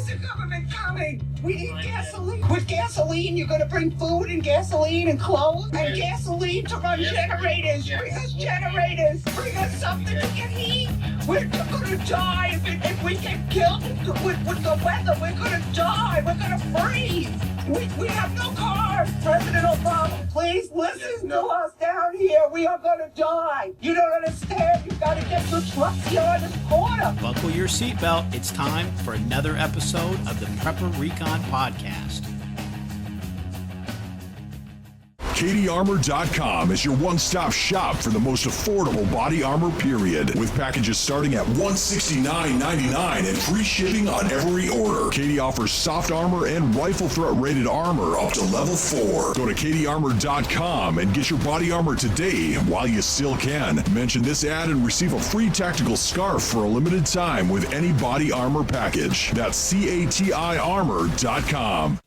the government coming? We need gasoline. With gasoline, you're going to bring food and gasoline and clothes and gasoline to run generators. Bring us generators. Bring us something to get heat. We're going to die if we get killed with the weather. We're going to die. We're going to freeze. We have no cars. President Obama, please listen to us down here. We are going to die. You don't understand. You've got to get your trucks here on this corner. Buckle your seatbelt. It's time for another episode of the Prepper Recon Podcast. KDArmor.com is your one-stop shop for the most affordable body armor, period. With packages starting at $169.99 and free shipping on every order. KD offers soft armor and rifle threat rated armor up to level 4. Go to KDArmor.com and get your body armor today while you still can. Mention this ad and receive a free tactical scarf for a limited time with any body armor package. That's CATIarmor.com.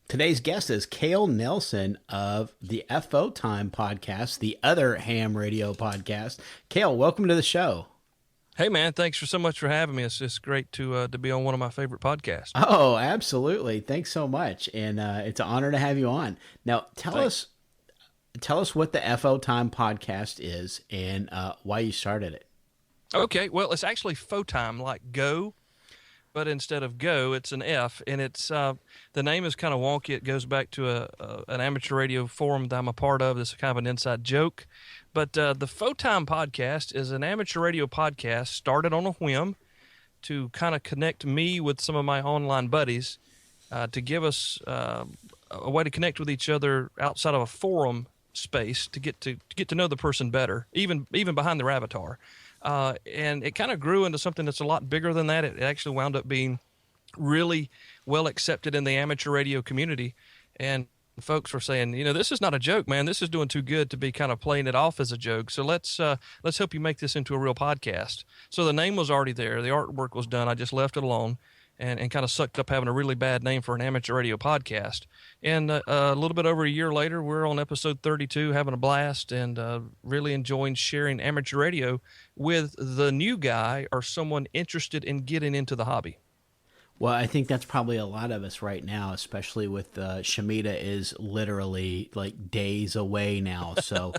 Today's guest is Kale Nelson of the FO Time podcast, the other ham radio podcast. Kale, welcome to the show. Hey, man, thanks so much for having me. It's just great to be on one of my favorite podcasts. Oh, absolutely. Thanks so much. And it's an honor to have you on. Now, tell us what the FO Time podcast is and why you started it. Okay, well, it's actually Fo Time, like go, but instead of go, it's an F, and it's the name is kind of wonky. It goes back to an amateur radio forum that I'm a part of. It's kind of an inside joke, but the Fo Time podcast is an amateur radio podcast started on a whim to kind of connect me with some of my online buddies to give us a way to connect with each other outside of a forum space to get to know the person better, even behind their avatar. And it kind of grew into something that's a lot bigger than that. It actually wound up being really well accepted in the amateur radio community. And folks were saying, this is not a joke, man. This is doing too good to be kind of playing it off as a joke. So let's help you make this into a real podcast. So the name was already there. The artwork was done. I just left it alone and kind of sucked up having a really bad name for an amateur radio podcast. And a little bit over a year later, we're on episode 32, having a blast and really enjoying sharing amateur radio with the new guy or someone interested in getting into the hobby. Well, I think that's probably a lot of us right now, especially with Shemitah is literally like days away now. So,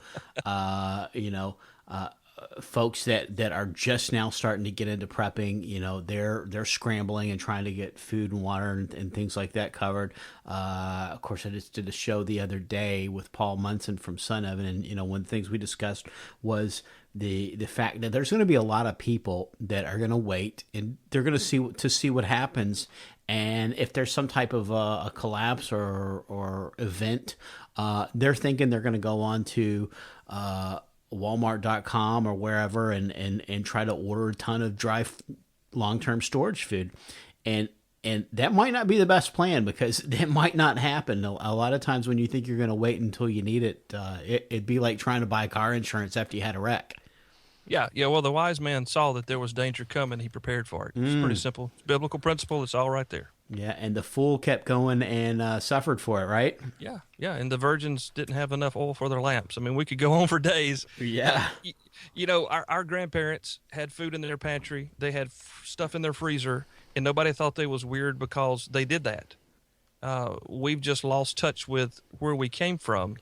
folks that are just now starting to get into prepping, they're scrambling and trying to get food and water and things like that covered. Of course, I just did a show the other day with Paul Munson from Son of It, and one of the things we discussed was the fact that there's going to be a lot of people that are going to wait and they're going to see what happens, and if there's some type of a collapse or event, they're thinking they're going to go on to Walmart.com or wherever and try to order a ton of dry long-term storage food, and that might not be the best plan because that might not happen. A lot of times when you think you're going to wait until you need it, it'd be like trying to buy car insurance after you had a wreck. Yeah. Well, the wise man saw that there was danger coming. He prepared for it. It's pretty simple. It's biblical principle. It's all right there. Yeah, and the fool kept going and suffered for it, right? Yeah, and the virgins didn't have enough oil for their lamps. I mean, we could go on for days. Yeah. Our grandparents had food in their pantry. They had stuff in their freezer, and nobody thought they was weird because they did that. We've just lost touch with where we came from.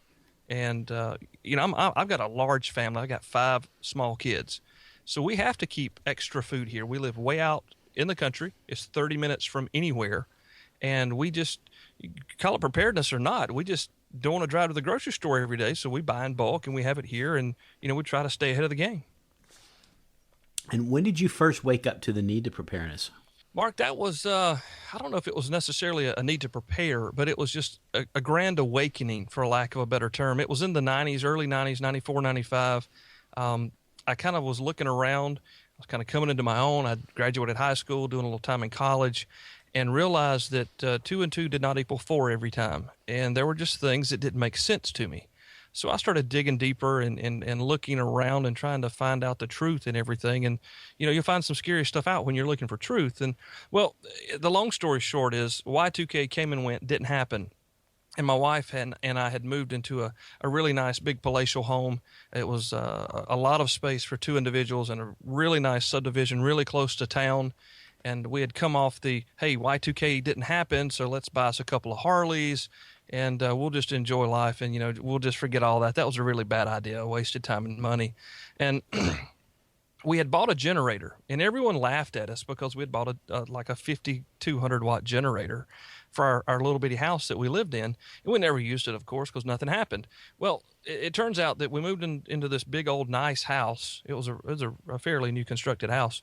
And, I've got a large family. I got 5 small kids. So we have to keep extra food here. We live way out in the country. It's 30 minutes from anywhere. And we just, call it preparedness or not, we just don't want to drive to the grocery store every day. So we buy in bulk and we have it here. And, we try to stay ahead of the game. And when did you first wake up to the need to preparedness? Mark, that was, I don't know if it was necessarily a need to prepare, but it was just a grand awakening, for lack of a better term. It was in the 90s, early 90s, 94, 95. I kind of was looking around. I was kind of coming into my own. I graduated high school, doing a little time in college, and realized that 2 and 2 did not equal 4 every time. And there were just things that didn't make sense to me. So I started digging deeper and looking around and trying to find out the truth and everything. And, you'll find some scary stuff out when you're looking for truth. And, well, the long story short is Y2K came and went, didn't happen. and my wife and I had moved into a really nice big palatial home. It was a lot of space for two individuals and a really nice subdivision, really close to town. And we had come off the, hey, Y2K didn't happen, so let's buy us a couple of Harleys, and we'll just enjoy life, and, we'll just forget all that. That was a really bad idea, wasted time and money. And we had bought a generator, and everyone laughed at us because we had bought like a 5,200-watt generator for our little bitty house that we lived in. And we never used it, of course, because nothing happened. Well, it turns out that we moved into this big old nice house. It was a fairly new constructed house.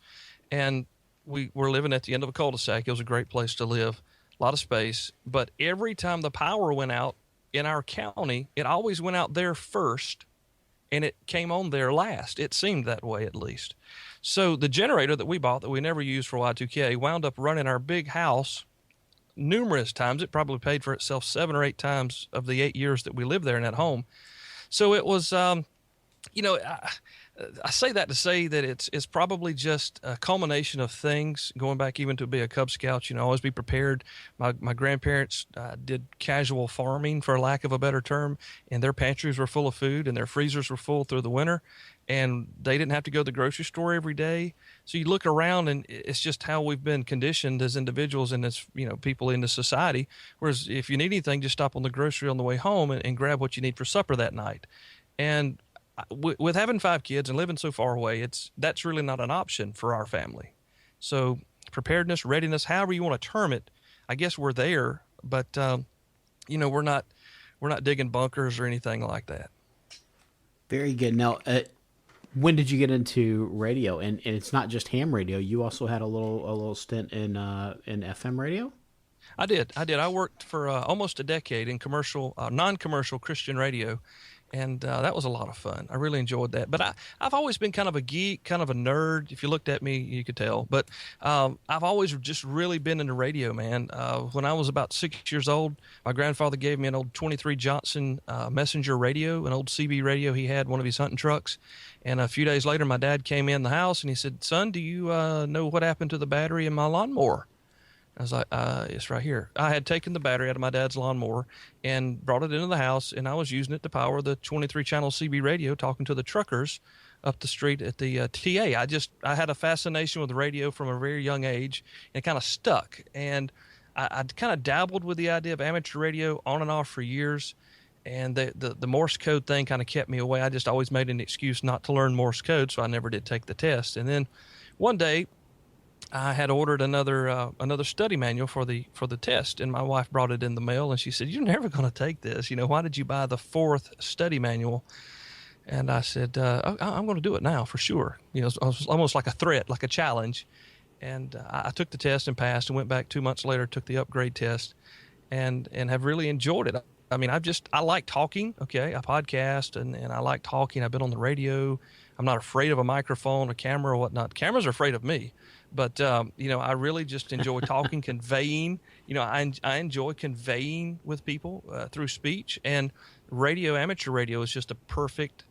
And we were living at the end of a cul-de-sac. It was a great place to live, a lot of space. But every time the power went out in our county, it always went out there first, and it came on there last. It seemed that way, at least. So the generator that we bought that we never used for Y2K wound up running our big house numerous times. It probably paid for itself 7 or 8 times of the 8 years that we lived there in that home. So it was, I say that to say that it's probably just a culmination of things, going back even to be a Cub Scout, always be prepared. My grandparents did casual farming, for lack of a better term, and their pantries were full of food and their freezers were full through the winter, and they didn't have to go to the grocery store every day. So you look around, and it's just how we've been conditioned as individuals and as people in the society. Whereas if you need anything, just stop on the grocery on the way home and grab what you need for supper that night. And with having 5 kids and living so far away, that's really not an option for our family. So preparedness, readiness, however you want to term it, I guess we're there, but we're not digging bunkers or anything like that. Very good. Now, when did you get into radio? And it's not just ham radio. You also had a little stint in FM radio. I did. I worked for almost a decade in commercial, non-commercial Christian radio. And that was a lot of fun. I really enjoyed that. But I've always been kind of a geek, kind of a nerd. If you looked at me, you could tell. But I've always just really been into radio, man. When I was about 6 years old, my grandfather gave me an old 23 Johnson Messenger radio, an old CB radio he had, one of his hunting trucks. And a few days later, my dad came in the house and he said, "Son, do you know what happened to the battery in my lawnmower?" I was like, it's right here. I had taken the battery out of my dad's lawnmower and brought it into the house, and I was using it to power the 23-channel CB radio, talking to the truckers up the street at the TA. I had a fascination with radio from a very young age, and it kind of stuck. And I kind of dabbled with the idea of amateur radio on and off for years, and the Morse code thing kind of kept me away. I just always made an excuse not to learn Morse code, so I never did take the test. And then one day, I had ordered another study manual for the test, and my wife brought it in the mail, and she said, "You're never going to take this. Why did you buy the 4th study manual?" And I said, "I'm going to do it now for sure." It was almost like a threat, like a challenge. And I took the test and passed, and went back 2 months later, took the upgrade test, and have really enjoyed it. I mean, I like talking. Okay, I podcast and I like talking. I've been on the radio. I'm not afraid of a microphone, a camera, or whatnot. Cameras are afraid of me. But, I really just enjoy talking, conveying. I enjoy conveying with people through speech. And radio, amateur radio, is just the perfect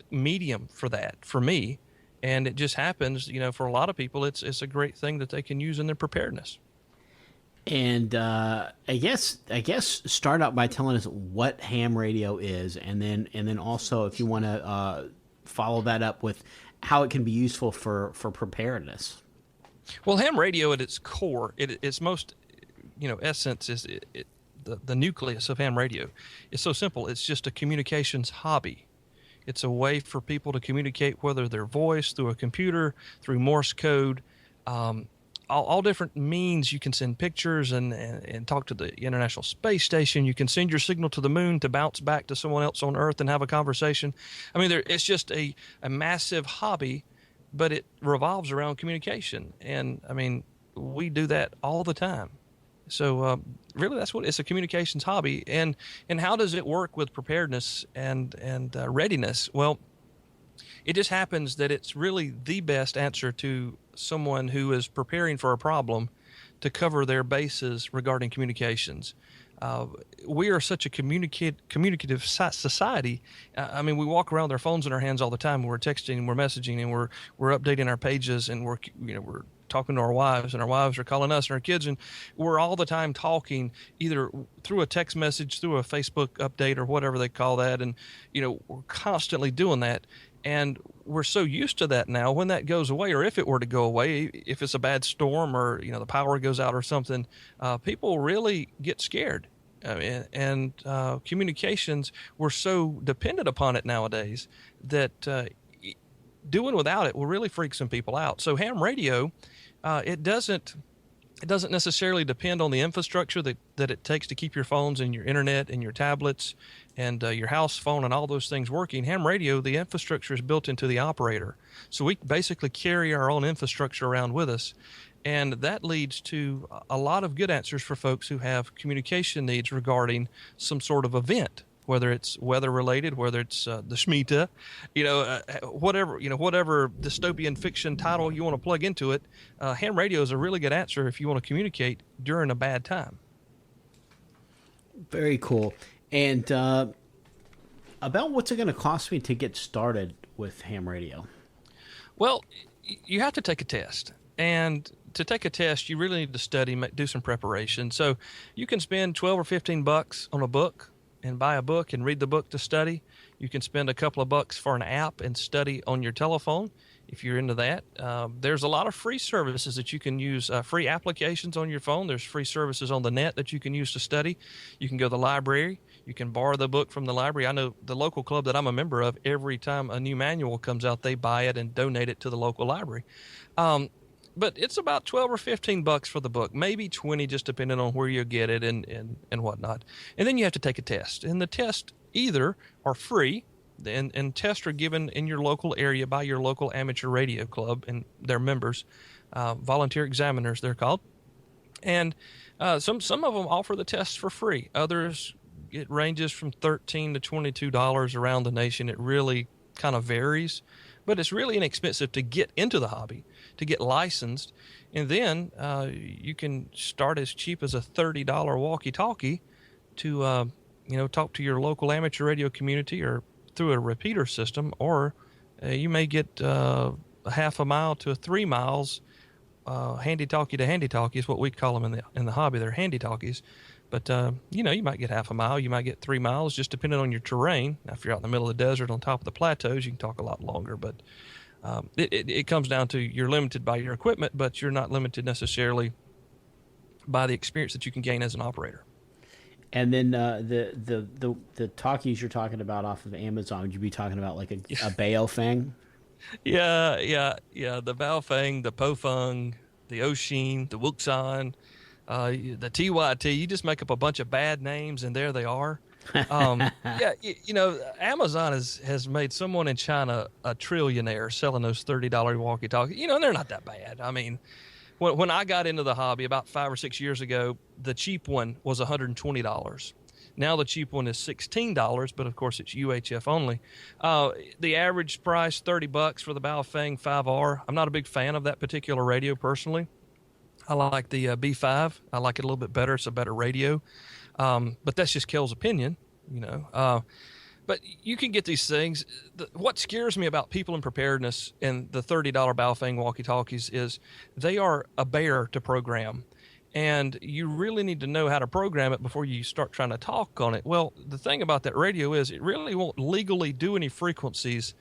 medium for that, for me. And it just happens, for a lot of people, it's a great thing that they can use in their preparedness. And I guess start out by telling us what ham radio is, and then also if you want to follow that up with how it can be useful for preparedness. Well, ham radio at its core, its most essence is the nucleus of ham radio. It's so simple. It's just a communications hobby. It's a way for people to communicate, whether their voice, through a computer, through Morse code, all different means. You can send pictures and talk to the International Space Station. You can send your signal to the moon to bounce back to someone else on Earth and have a conversation. I mean, it's just a massive hobby, but it revolves around communication. And, I mean, we do that all the time. So really, that's what it's, a communications hobby. And how does it work with preparedness and readiness? Well, it just happens that it's really the best answer to someone who is preparing for a problem to cover their bases regarding communications. We are such a communicative society. I mean, we walk around with our phones in our hands all the time. We're texting, and we're messaging, and we're updating our pages, and we're talking to our wives, and our wives are calling us and our kids, and we're all the time talking either through a text message, through a Facebook update, or whatever they call that. And, we're constantly doing that. And we're so used to that now. When that goes away, or if it were to go away, if it's a bad storm or, the power goes out or something, people really get scared. And communications, we're so dependent upon it nowadays that doing without it will really freak some people out. So ham radio, it doesn't necessarily depend on the infrastructure that it takes to keep your phones and your internet and your tablets and your house phone and all those things working. Ham radio, the infrastructure is built into the operator. So we basically carry our own infrastructure around with us. And that leads to a lot of good answers for folks who have communication needs regarding some sort of event, whether it's weather related, whether it's the Shemitah, whatever dystopian fiction title you want to plug into it. Ham radio is a really good answer if you want to communicate during a bad time. Very cool. And about what's it going to cost me to get started with ham radio? Well, you have to take a test. And to take a test, you really need to study, do some preparation. So you can spend $12 or $15 on a book and buy a book and read the book to study. You can spend a couple of bucks for an app and study on your telephone if you're into that. There's a lot of free services that you can use, free applications on your phone. There's free services on the net that you can use to study. You can go to the library. You can borrow the book from the library. I know the local club that I'm a member of, every time a new manual comes out, they buy it and donate it to the local library. But it's about $12 or $15 for the book, maybe $20, just depending on where you get it and whatnot. And then you have to take a test. And the tests either are free, and tests are given in your local area by your local amateur radio club and their members, volunteer examiners they're called. And some of them offer the tests for free. Others, it ranges from $13 to $22 around the nation. It really kind of varies. But it's really inexpensive to get into the hobby, to get licensed. And then you can start as cheap as a $30 walkie-talkie to, talk to your local amateur radio community or through a repeater system. Or you may get a half a mile to 3 miles handy-talkie to handy-talkie is what we call them in the hobby. They're handy-talkies. But, you might get half a mile, you might get 3 miles, just depending on your terrain. Now, if you're out in the middle of the desert on top of the plateaus, you can talk a lot longer. But it comes down to you're limited by your equipment, but you're not limited necessarily by the experience that you can gain as an operator. And then the talkies you're talking about off of Amazon, would you be talking about like a Baofeng? Yeah. The Baofeng, the Pofeng, the Oshin, the Wuxan. The TYT, you just make up a bunch of bad names and there they are. Amazon has made someone in China a trillionaire selling those $30 walkie-talkies. And they're not that bad. I mean, when I got into the hobby about 5 or 6 years ago, the cheap one was $120. Now the cheap one is $16, but of course it's UHF only. The average price, $30 for the Baofeng 5R. I'm not a big fan of that particular radio personally. I like the B5. I like it a little bit better. It's a better radio. But that's just Kale's opinion, But you can get these things. What scares me about people in preparedness and the $30 Baofeng walkie-talkies is they are a bear to program. And you really need to know how to program it before you start trying to talk on it. Well, the thing about that radio is it really won't legally do any frequencies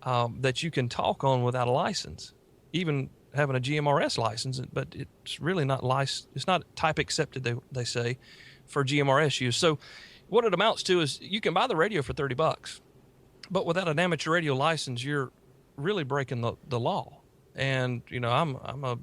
that you can talk on without a license, even having a GMRS license, but it's really not licensed. It's not type accepted, they say, for GMRS use. So what it amounts to is you can buy the radio for $30, but without an amateur radio license, you're really breaking the law. And, I'm a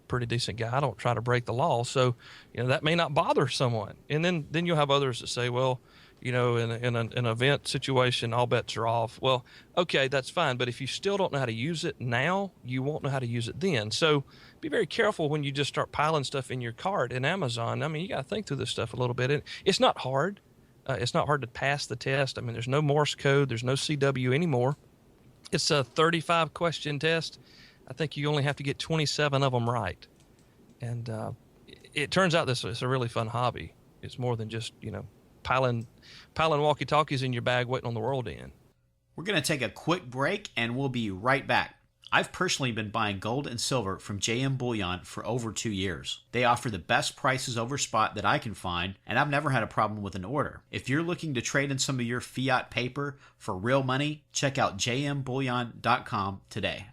pretty decent guy. I don't try to break the law. So, that may not bother someone. And then you'll have others that say, well, in an event situation, all bets are off. Well, okay, that's fine. But if you still don't know how to use it now, you won't know how to use it then. So be very careful when you just start piling stuff in your cart in Amazon. I mean, you got to think through this stuff a little bit. And it's not hard. It's not hard to pass the test. I mean, there's no Morse code. There's no CW anymore. It's a 35-question test. I think you only have to get 27 of them right. And it turns out this is a really fun hobby. It's more than just, piling walkie-talkies in your bag waiting on the world to end. We're going to take a quick break, and we'll be right back. I've personally been buying gold and silver from JM Bullion for over 2 years. They offer the best prices over spot that I can find, and I've never had a problem with an order. If you're looking to trade in some of your fiat paper for real money, check out jmbullion.com today.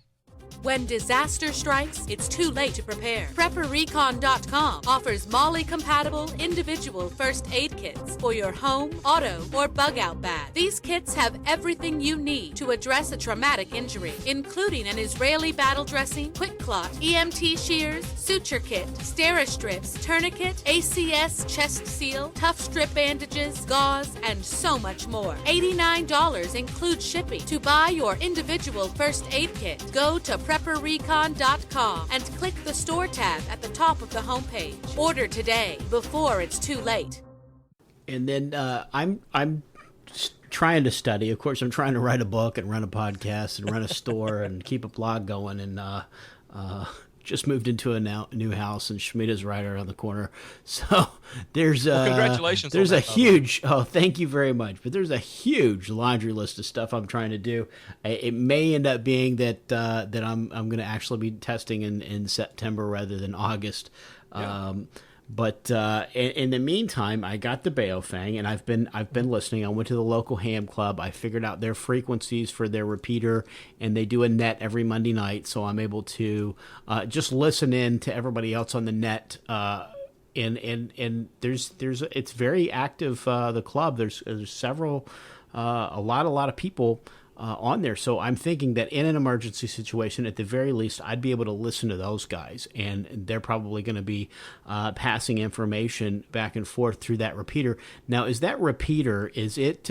When disaster strikes, it's too late to prepare. PrepperRecon.com offers MOLLE-compatible individual first aid kits for your home, auto, or bug-out bag. These kits have everything you need to address a traumatic injury, including an Israeli battle dressing, quick clot, EMT shears, suture kit, Steri-strips, tourniquet, ACS chest seal, tough strip bandages, gauze, and so much more. $89 includes shipping. To buy your individual first aid kit, go to PrepperRecon.com and click the store tab at the top of the homepage. Order today before it's too late. And then I'm trying to study. Of course, I'm trying to write a book and run a podcast and run a store and keep a blog going. And just moved into a new house, and Shemitah's right around the corner. So there's congratulations. There's a huge thank you very much. But there's a huge laundry list of stuff I'm trying to do. It may end up being that I'm going to actually be testing in September rather than August. Yeah. But in the meantime, I got the Baofeng, and I've been listening. I went to the local ham club. I figured out their frequencies for their repeater, and they do a net every Monday night, so I'm able to just listen in to everybody else on the net. And there's it's very active. The club there's several a lot of people on there. So I'm thinking that in an emergency situation, at the very least, I'd be able to listen to those guys, and they're probably going to be passing information back and forth through that repeater. Now, is that repeater, is it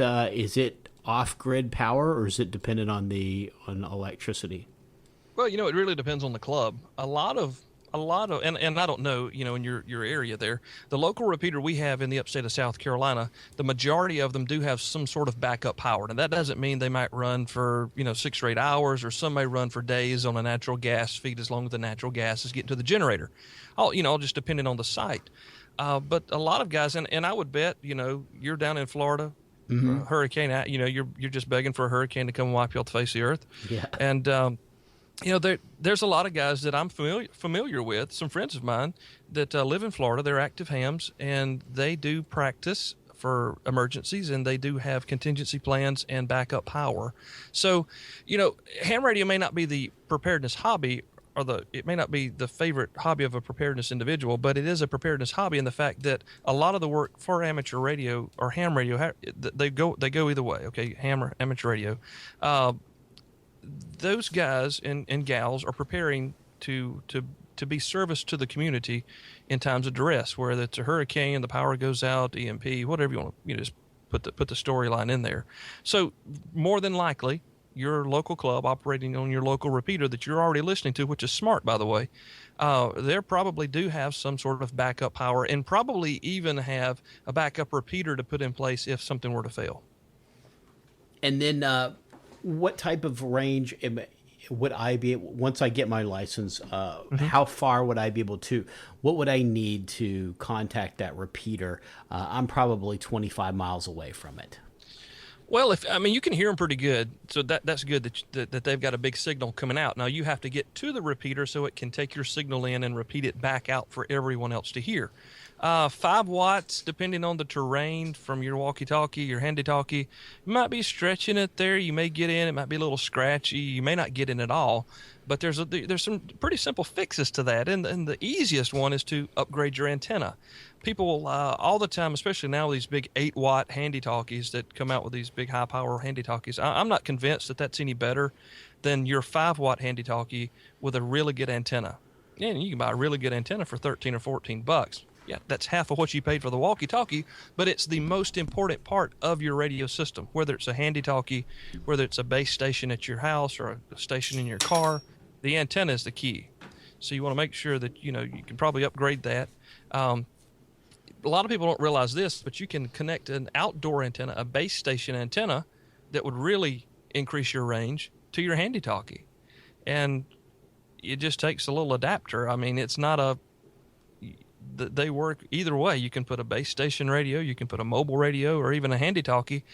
off-grid power, or is it dependent on electricity? Well, it really depends on the club. A lot of, and I don't know, in your area there, the local repeater we have in the upstate of South Carolina, the majority of them do have some sort of backup power. And that doesn't mean they might run for, 6 or 8 hours, or some may run for days on a natural gas feed as long as the natural gas is getting to the generator. All just depending on the site. But a lot of guys, and I would bet, you're down in Florida, hurricane, you're just begging for a hurricane to come wipe you off the face of the earth. Yeah. And, there's a lot of guys that I'm familiar with, some friends of mine that live in Florida. They're active hams, and they do practice for emergencies, and they do have contingency plans and backup power. So, ham radio may not be the preparedness hobby, it may not be the favorite hobby of a preparedness individual, but it is a preparedness hobby in the fact that a lot of the work for amateur radio or ham radio, they go either way. Okay, ham or amateur radio. Those guys and gals are preparing to be service to the community in times of duress, whether it's a hurricane, the power goes out, EMP, whatever you want to, just put the storyline in there. So more than likely, your local club operating on your local repeater that you're already listening to, which is smart, by the way, they probably do have some sort of backup power, and probably even have a backup repeater to put in place if something were to fail. And then what type of range would I be, once I get my license, how far would I be able to, what would I need to contact that repeater? I'm probably 25 miles away from it. Well, you can hear them pretty good, so that's good that they've got a big signal coming out. Now, you have to get to the repeater so it can take your signal in and repeat it back out for everyone else to hear. 5 watts, depending on the terrain from your walkie-talkie, your handy-talkie. You might be stretching it there. You may get in. It might be a little scratchy. You may not get in at all. But there's some pretty simple fixes to that. And the easiest one is to upgrade your antenna. People all the time, especially now with these big 8-watt handy-talkies that come out with these big high-power handy-talkies, I'm not convinced that that's any better than your 5-watt handy-talkie with a really good antenna. And you can buy a really good antenna for $13 or $14. Yeah, that's half of what you paid for the walkie-talkie, but it's the most important part of your radio system, whether it's a handy-talkie, whether it's a base station at your house or a station in your car. The antenna is the key. So you want to make sure that, you can probably upgrade that. A lot of people don't realize this, but you can connect an outdoor antenna, a base station antenna, that would really increase your range to your handy-talkie. And it just takes a little adapter. It's not they work either way. You can put a base station radio, you can put a mobile radio, or even a handy-talkie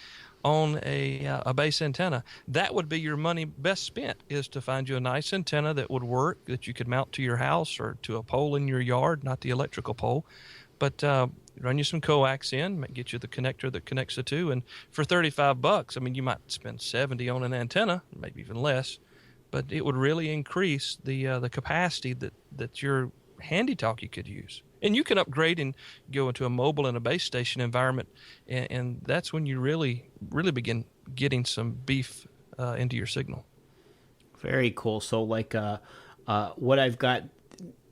on a base antenna. That would be your money best spent, is to find you a nice antenna that would work, that you could mount to your house or to a pole in your yard, not the electrical pole. But run you some coax in, get you the connector that connects the two, and for $35, I mean, you might spend $70 on an antenna, maybe even less, but it would really increase the capacity that your handy talkie could use. And you can upgrade and go into a mobile and a base station environment, and that's when you really begin getting some beef into your signal. Very cool. So, like, what I've got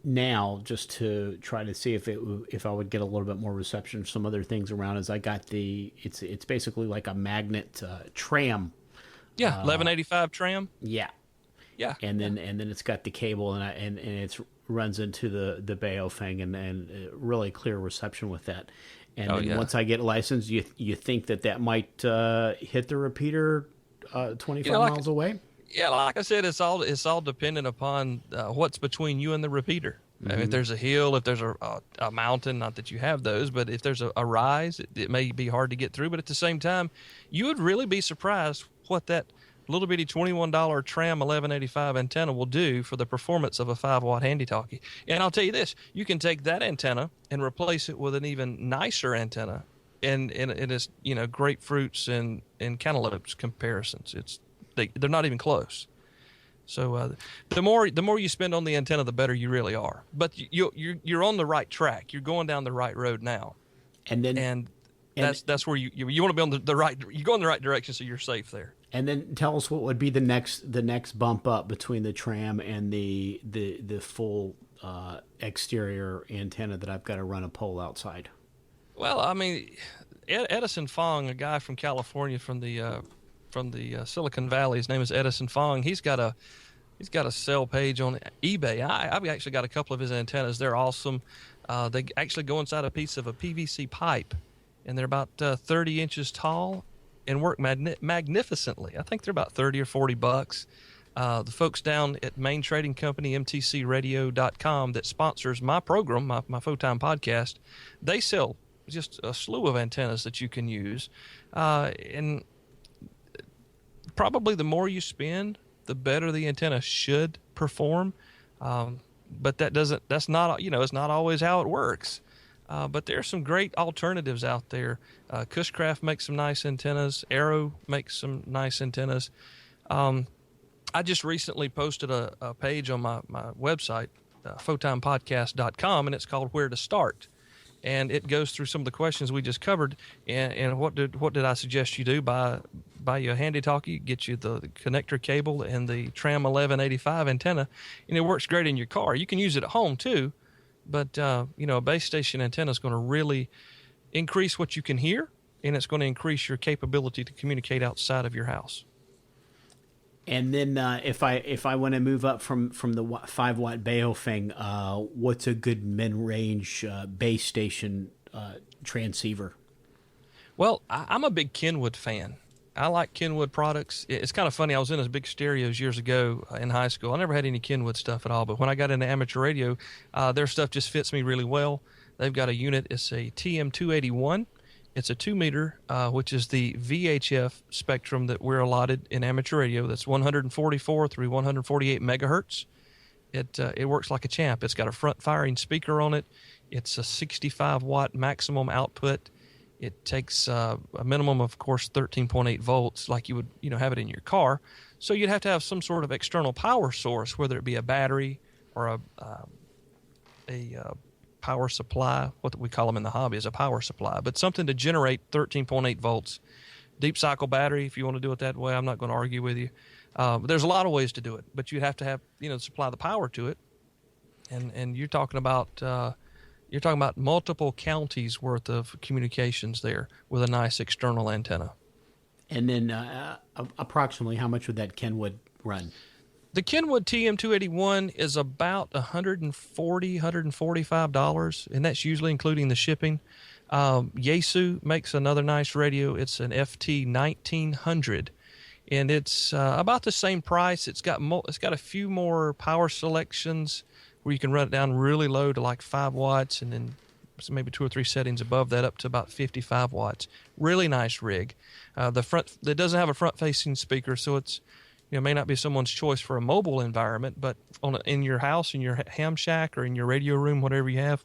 now, just to try to see if I would get a little bit more reception, some other things around, is I got it's basically like a magnet tram. Yeah, 1185 tram. Yeah. Yeah. And then it's got the cable and it runs into the Bayo thing and really clear reception with that. And then once I get licensed, you think that might hit the repeater 25 miles away? Yeah, like I said, it's all dependent upon what's between you and the repeater. Mm-hmm. I mean, if there's a hill, if there's a mountain, not that you have those, but if there's a rise, it may be hard to get through. But at the same time, you would really be surprised what that little bitty $21 tram 1185 antenna will do for the performance of a 5-watt handy talkie. And I'll tell you this, you can take that antenna and replace it with an even nicer antenna, and it is, grapefruits and cantaloupes comparisons. They're not even close. So the more you spend on the antenna, the better you really are. But you're on the right track. You're going down the right road now. And that's where you want to be on the right. You go in the right direction, so you're safe there. And then tell us what would be the next bump up between the tram and the full exterior antenna that I've got to run a pole outside. Well, I mean, Edison Fong, a guy from California, from the Silicon Valley. His name is Edison Fong. He's got a sell page on eBay. I've actually got a couple of his antennas. They're awesome. They actually go inside a piece of a PVC pipe, and they're about 30 inches tall and work magnificently. I think they're about $30 or $40. The folks down at Main Trading Company, mtcradio.com, that sponsors my program, my Full-Time podcast, they sell just a slew of antennas that you can use. And probably the more you spend, the better the antenna should perform. But that's not it's not always how it works. But there are some great alternatives out there. Cushcraft makes some nice antennas. Arrow makes some nice antennas. I just recently posted a page on my website, FoTimePodcast.com, and it's called Where to Start. And it goes through some of the questions we just covered. And what did I suggest you do? Buy you a handy talkie, get you the connector cable and the Tram 1185 antenna, and it works great in your car. You can use it at home too, but a base station antenna is going to really increase what you can hear, and it's going to increase your capability to communicate outside of your house. And then if I want to move up from the 5-watt Bayo thing, what's a good mid-range base station transceiver? Well, I'm a big Kenwood fan. I like Kenwood products. It's kind of funny. I was in those big stereos years ago in high school. I never had any Kenwood stuff at all, but when I got into amateur radio, their stuff just fits me really well. They've got a unit. It's a TM281. It's a 2-meter, which is the VHF spectrum that we're allotted in amateur radio. That's 144 through 148 megahertz. It works like a champ. It's got a front-firing speaker on it. It's a 65-watt maximum output. It takes a minimum, of course, 13.8 volts, like you would have it in your car. So you'd have to have some sort of external power source, whether it be a battery or a power supply. What we call them in the hobby is a power supply, but something to generate 13.8 volts. Deep cycle battery, if you want to do it that way. I'm not going to argue with you. But there's a lot of ways to do it, but you'd have to have supply the power to it, and you're talking about multiple counties worth of communications there with a nice external antenna. And then approximately how much would that Kenwood run? The Kenwood TM281 is about $140, $145, and that's usually including the shipping. Yaesu makes another nice radio. It's an FT1900, and it's about the same price. It's got a few more power selections where you can run it down really low to like 5 watts and then maybe 2 or 3 settings above that, up to about 55 watts. Really nice rig. The front, it doesn't have a front-facing speaker, so it's, may not be someone's choice for a mobile environment, but in your house, in your ham shack, or in your radio room, whatever you have,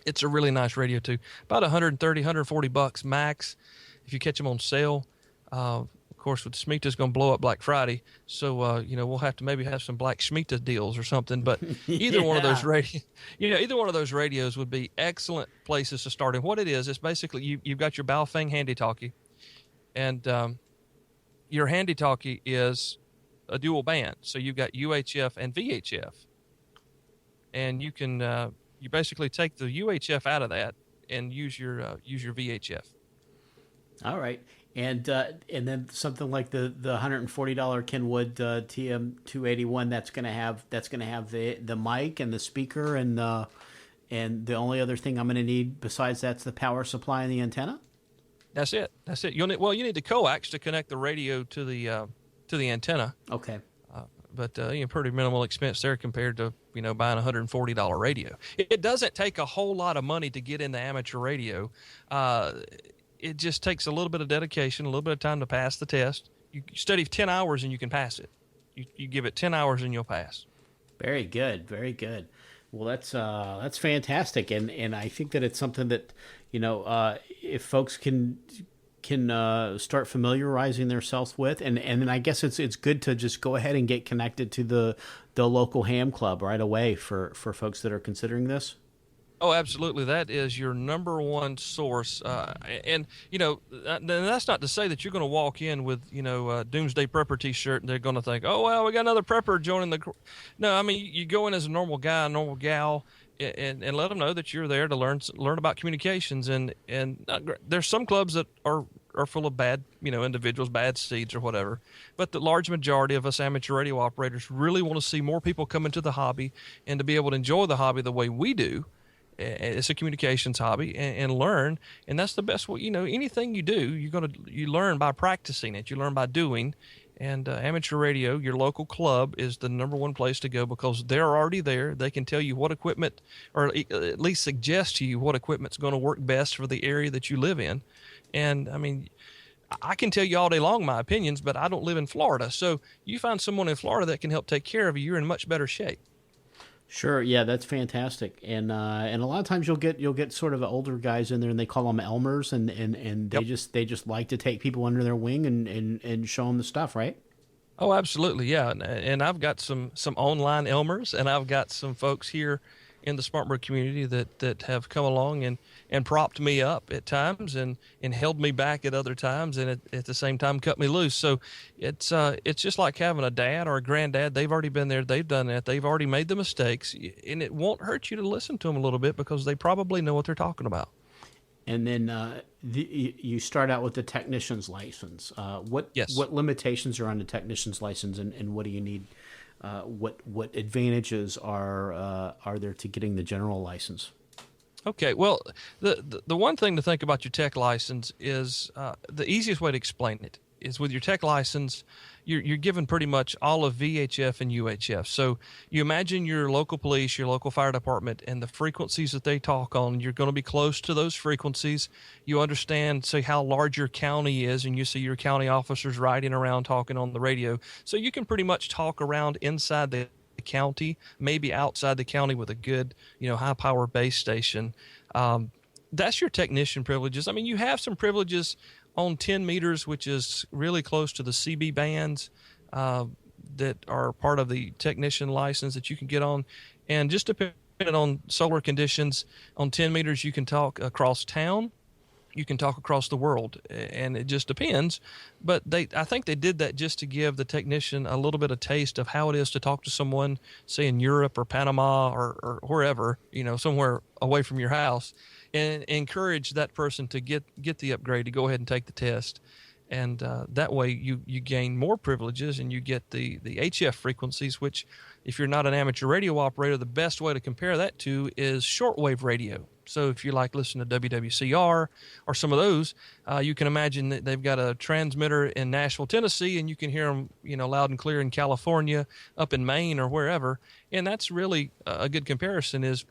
it's a really nice radio too. About $130, $140 max if you catch them on sale. Of course, with Shemitah is going to blow up Black Friday, so we'll have to maybe have some Black Shemitah deals or something. But either one of those either one of those radios would be excellent places to start. And what it is basically you've got your Baofeng handy talkie, and your handy talkie is a dual band, so you've got UHF and VHF, and you can you basically take the UHF out of that and use your VHF. All right. And then something like the $140 Kenwood TM281 that's going to have the mic and the speaker and the only other thing I'm going to need besides that's the power supply and the antenna. That's it. You need the coax to connect the radio to the antenna. Okay. But pretty minimal expense there compared to buying a $140 radio. It doesn't take a whole lot of money to get into amateur radio. It just takes a little bit of dedication, a little bit of time to pass the test. You study 10 hours and you can pass it. You give it 10 hours and you'll pass. Very good, very good. Well, that's fantastic, and I think that it's something that if folks can start familiarizing themselves with, and then I guess it's good to just go ahead and get connected to the local ham club right away for folks that are considering this. Oh, absolutely. That is your number one source. And that's not to say that you're going to walk in with, Doomsday Prepper t-shirt and they're going to think, oh, well, we got another prepper joining the... No, I mean, you go in as a normal guy, a normal gal, and let them know that you're there to learn about communications. And there's some clubs that are full of bad, individuals, bad seeds or whatever. But the large majority of us amateur radio operators really want to see more people come into the hobby and to be able to enjoy the hobby the way we do. It's a communications hobby and learn, and that's the best way. Anything you do, you learn by practicing it. You learn by doing, and amateur radio, your local club, is the number one place to go because they're already there. They can tell you what equipment, or at least suggest to you what equipment's going to work best for the area that you live in. And I mean, I can tell you all day long my opinions, but I don't live in Florida, so you find someone in Florida that can help take care of you, you're in much better shape. Sure, yeah, that's fantastic, and a lot of times you'll get sort of older guys in there, and they call them Elmers, and they Yep. just like to take people under their wing and show them the stuff, right? Oh, absolutely, yeah, and I've got some online Elmers, and I've got some folks here in the Spartanburg community that have come along and propped me up at times and held me back at other times, and at the same time cut me loose. So it's just like having a dad or a granddad. They've already been there. They've done that. They've already made the mistakes, and it won't hurt you to listen to them a little bit because they probably know what they're talking about. And then you start out with the technician's license. What limitations are on the technician's license, and what do you need? What advantages are there to getting the general license? Okay, well, the one thing to think about your tech license is the easiest way to explain it is with your tech license, you're given pretty much all of VHF and UHF. So you imagine your local police, your local fire department, and the frequencies that they talk on, you're going to be close to those frequencies. You understand, say, how large your county is, and you see your county officers riding around talking on the radio. So you can pretty much talk around inside the county, maybe outside the county with a good, high-power base station. That's your technician privileges. I mean, you have some privileges on 10 meters, which is really close to the CB bands that are part of the technician license that you can get on. And just depending on solar conditions, on 10 meters, you can talk across town. You can talk across the world, and it just depends. But I think they did that just to give the technician a little bit of taste of how it is to talk to someone, say in Europe or Panama or wherever, somewhere away from your house, and encourage that person to get the upgrade, to go ahead and take the test. And that way you gain more privileges, and you get the HF frequencies, which if you're not an amateur radio operator, the best way to compare that to is shortwave radio. So if you like listening to WWCR or some of those, you can imagine that they've got a transmitter in Nashville, Tennessee, and you can hear them, loud and clear in California, up in Maine or wherever. And that's really a good comparison is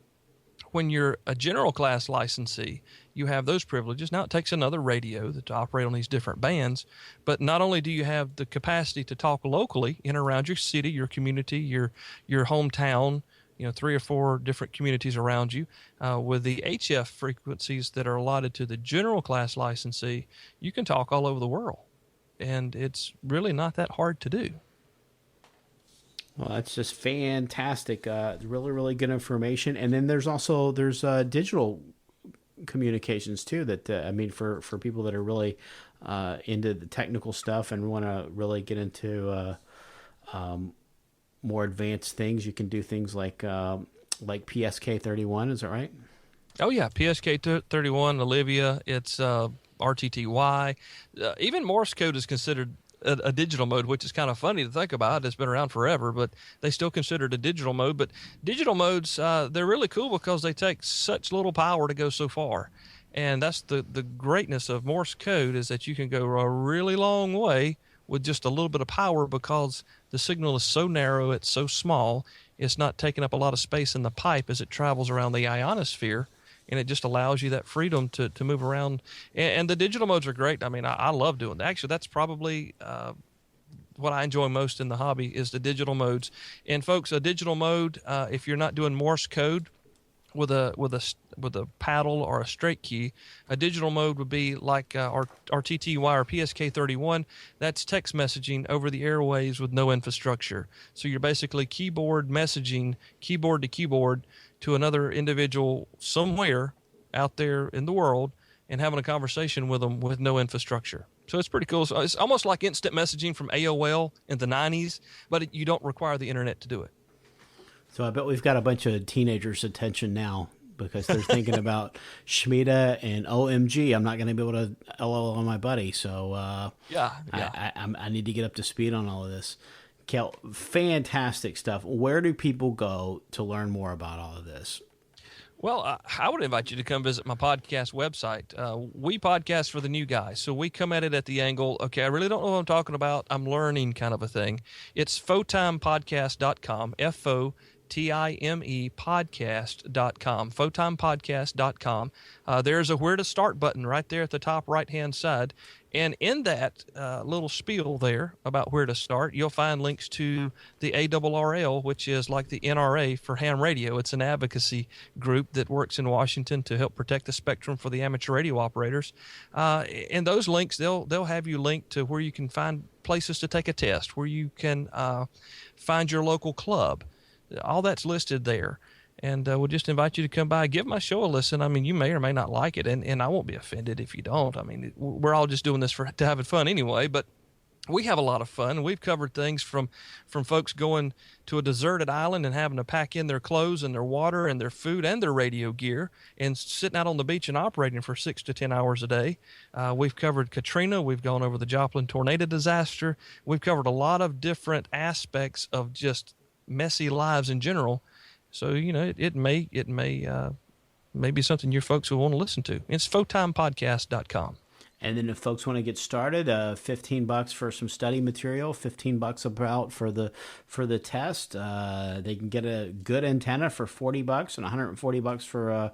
When you're a general class licensee, you have those privileges. Now it takes another radio to operate on these different bands, but not only do you have the capacity to talk locally in and around your city, your community, your hometown, 3 or 4 different communities around you, with the HF frequencies that are allotted to the general class licensee, you can talk all over the world, and it's really not that hard to do. Well, that's just fantastic. Really, really good information. And then there's digital communications too. That for people that are really into the technical stuff and want to really get into more advanced things, you can do things like PSK 31. Is that right? Oh yeah, PSK 31, Olivia. It's RTTY. Even Morse code is considered a digital mode, which is kind of funny to think about. It's been around forever, but they still consider it a digital mode. But digital modes, they're really cool because they take such little power to go so far. And that's the greatness of Morse code, is that you can go a really long way with just a little bit of power, because the signal is so narrow, it's so small, it's not taking up a lot of space in the pipe as it travels around the ionosphere. And it just allows you that freedom to move around. And the digital modes are great. I mean, I love doing that. Actually, that's probably what I enjoy most in the hobby, is the digital modes. And folks, a digital mode, if you're not doing Morse code with a paddle or a straight key, a digital mode would be like our RTTY or PSK 31. That's text messaging over the airwaves with no infrastructure. So you're basically keyboard messaging, keyboard to keyboard, to another individual somewhere out there in the world, and having a conversation with them with no infrastructure. So it's pretty cool. So it's almost like instant messaging from AOL in the 90s, but you don't require the internet to do it. So I bet we've got a bunch of teenagers' attention now, because they're thinking about Shemitah and OMG, I'm not going to be able to LOL on my buddy. So I need to get up to speed on all of this. Kale, fantastic stuff. Where do people go to learn more about all of this? Well, I would invite you to come visit my podcast website. We podcast for the new guys, so we come at it at the angle, okay, I really don't know what I'm talking about, I'm learning kind of a thing. It's photimepodcast.com, FOTIME podcast.com, photimepodcast.com. There's a where to start button right there at the top right-hand side. And in that little spiel there about where to start, you'll find links to the ARRL, which is like the NRA for ham radio. It's an advocacy group that works in Washington to help protect the spectrum for the amateur radio operators. And those links, they'll have you linked to where you can find places to take a test, where you can find your local club. All that's listed there. And we'll just invite you to come by, give my show a listen. I mean, you may or may not like it, and I won't be offended if you don't. I mean, we're all just doing this to having fun anyway, but we have a lot of fun. We've covered things from folks going to a deserted island and having to pack in their clothes and their water and their food and their radio gear and sitting out on the beach and operating for 6 to 10 hours a day. We've covered Katrina. We've gone over the Joplin tornado disaster. We've covered a lot of different aspects of just messy lives in general. So, it may be something your folks will want to listen to. It's photimepodcast.com. And then if folks want to get started, $15 for some study material, $15 about for the test. They can get a good antenna for $40 and $140 for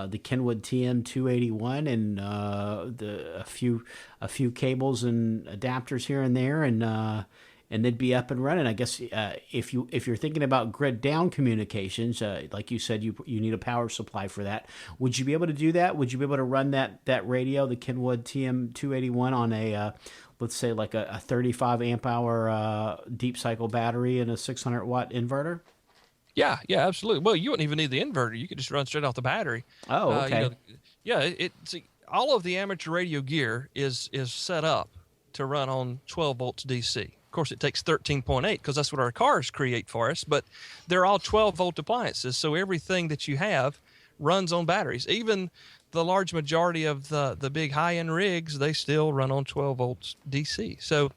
the Kenwood TM281 and a few cables and adapters here and there, and they'd be up and running. I guess if you're thinking about grid down communications, like you said, you need a power supply for that. Would you be able to do that? Would you be able to run that radio, the Kenwood TM281, on a let's say like a 35 amp hour deep cycle battery and a 600 watt inverter? Yeah, absolutely. Well, you wouldn't even need the inverter. You could just run straight off the battery. Oh, okay. All of the amateur radio gear is set up to run on 12 volts DC. Of course, it takes 13.8 because that's what our cars create for us, but they're all 12-volt appliances, so everything that you have runs on batteries. Even the large majority of the big high-end rigs, they still run on 12 volts DC. So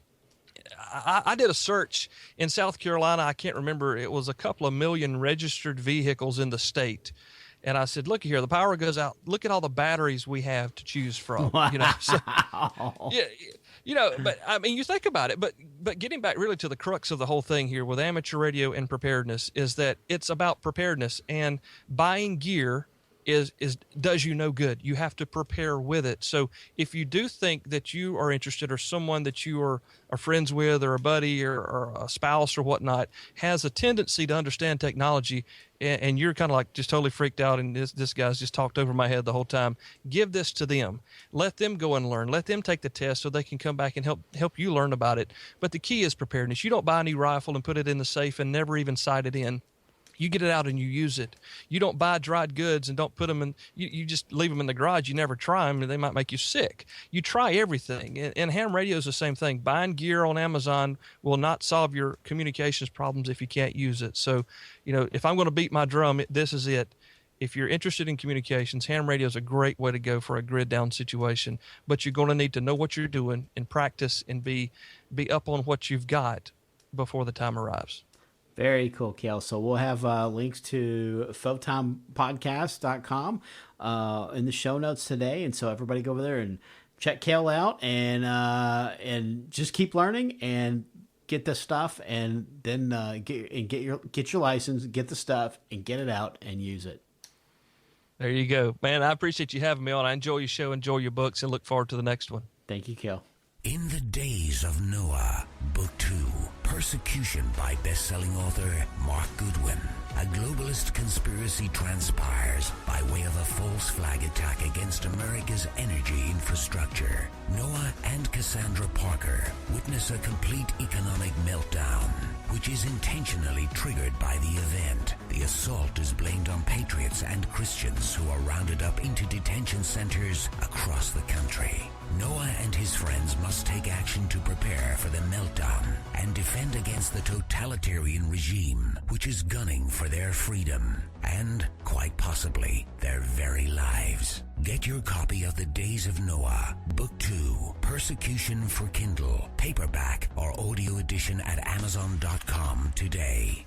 I did a search in South Carolina. I can't remember. It was a couple of million registered vehicles in the state. And I said, look here, the power goes out. Look at all the batteries we have to choose from. Wow. But I mean, you think about it, but getting back really to the crux of the whole thing here with amateur radio and preparedness is that it's about preparedness, and buying gear does you no good. You have to prepare with it. So if you do think that you are interested, or someone that you are friends with, or a buddy, or a spouse or whatnot has a tendency to understand technology, and you're kind of like just totally freaked out, and this guy's just talked over my head the whole time, give this to them. Let them go and learn. Let them take the test so they can come back and help you learn about it. But the key is preparedness. You don't buy a new rifle and put it in the safe and never even sight it in. You get it out and you use it. You don't buy dried goods and don't put them in. You just leave them in the garage. You never try them, and they might make you sick. You try everything. And ham radio is the same thing. Buying gear on Amazon will not solve your communications problems if you can't use it. So, if I'm going to beat my drum, this is it. If you're interested in communications, ham radio is a great way to go for a grid down situation. But you're going to need to know what you're doing and practice and be up on what you've got before the time arrives. Very cool, Kale. So we'll have links to photonepodcast.com in the show notes today. And so everybody go over there and check Kale out, and just keep learning and get the stuff, and then get your license, get the stuff, and get it out and use it. There you go, man. I appreciate you having me on. I enjoy your show, enjoy your books, and look forward to the next one. Thank you, Kale. In the Days of Noah, Book 2, Persecution by best-selling author Mark Goodwin. A globalist conspiracy transpires by way of a false flag attack against America's energy infrastructure. Noah and Cassandra Parker witness a complete economic meltdown, which is intentionally triggered by the event. The assault is blamed on patriots and Christians who are rounded up into detention centers across the country. Noah and his friends must take action to prepare for the meltdown and defend against the totalitarian regime, which is gunning for their freedom and, quite possibly, their very lives. Get your copy of The Days of Noah, Book 2, Persecution for Kindle, paperback or audio edition at Amazon.com today.